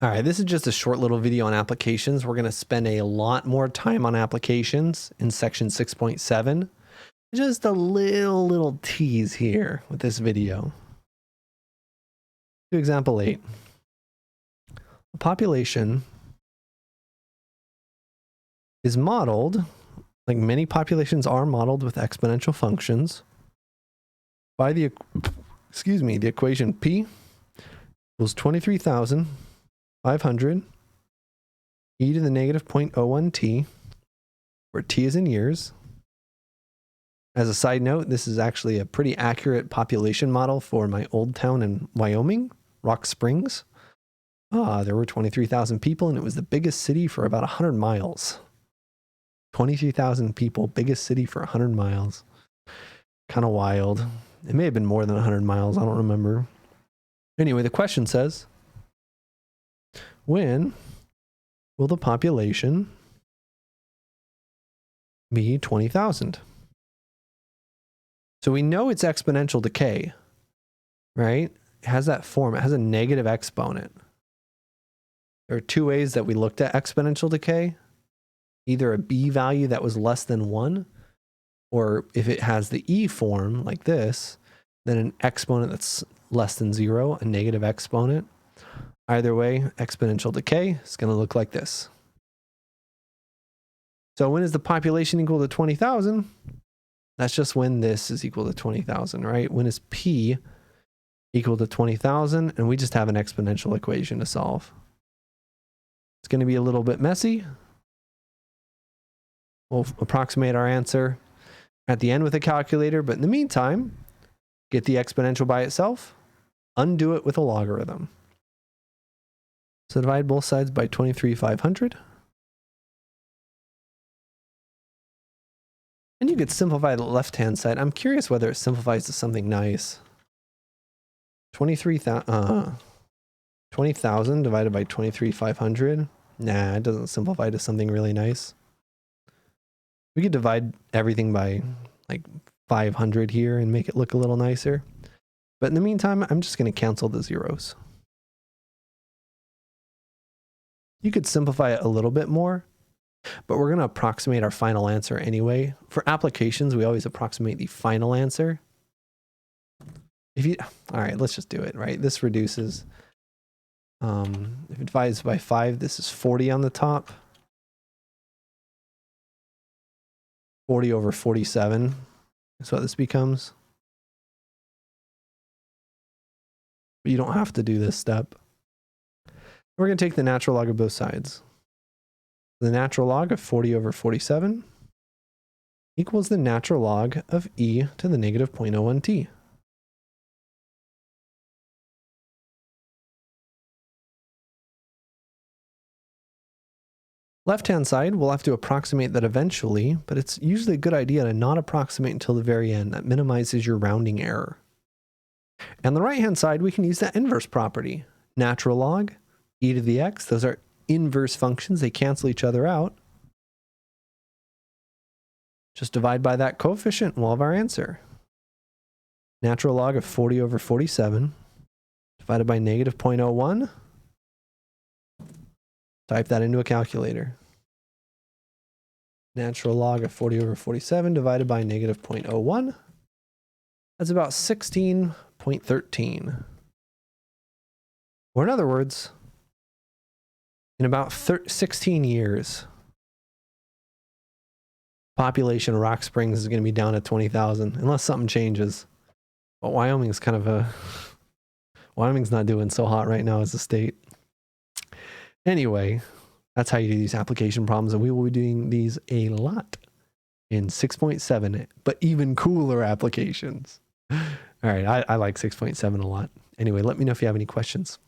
All right, this is just a short little video on applications. We're going to spend a lot more time on applications in section 6.7. Just a little tease here with this video. To example 8. A population is modeled, like many populations are modeled with exponential functions, by the equation P equals 23,500 e to the negative 0.01 t, where t is in years. As a side note, this is actually a pretty accurate population model for my old town in Wyoming, Rock Springs. There were 23,000 people, and it was the biggest city for about 100 miles. 23,000 people, biggest city for 100 miles. Kind of wild. It may have been more than 100 miles, I don't remember. Anyway, the question says, when will the population be 20,000? So we know it's exponential decay, right? It has that form. It has a negative exponent. There are two ways that we looked at exponential decay. Either a b value that was less than 1, or if it has the e form like this, then an exponent that's less than 0, a negative exponent. Either way, exponential decay is going to look like this. So when is the population equal to 20,000? That's just when this is equal to 20,000, right? When is P equal to 20,000? And we just have an exponential equation to solve. It's going to be a little bit messy. We'll approximate our answer at the end with a calculator, but in the meantime, get the exponential by itself, undo it with a logarithm. So divide both sides by 23,500. And you could simplify the left-hand side. I'm curious whether it simplifies to something nice. 20,000 divided by 23,500. Nah, it doesn't simplify to something really nice. We could divide everything by like 500 here and make it look a little nicer. But in the meantime, I'm just going to cancel the zeros. You could simplify it a little bit more, but we're going to approximate our final answer anyway. For applications, we always approximate the final answer. All right, let's just do it, right? This reduces. If it divides by 5, this is 40 on the top. 40 over 47 is what this becomes. But you don't have to do this step. We're going to take the natural log of both sides. The natural log of 40 over 47 equals the natural log of e to the negative 0.01 t. Left-hand side, we'll have to approximate that eventually, but it's usually a good idea to not approximate until the very end. That minimizes your rounding error. And the right-hand side, we can use that inverse property. Natural log, e to the x, those are inverse functions. They cancel each other out. Just divide by that coefficient and we'll have our answer. Natural log of 40 over 47 divided by negative 0.01. Type that into a calculator. Natural log of 40 over 47 divided by negative 0.01. That's about 16.13. Or in other words, in about 16 years, population of Rock Springs is going to be down to 20,000, unless something changes. But Wyoming's Wyoming's not doing so hot right now as a state. Anyway, that's how you do these application problems, and we will be doing these a lot in 6.7, but even cooler applications. All right, I like 6.7 a lot. Anyway, let me know if you have any questions.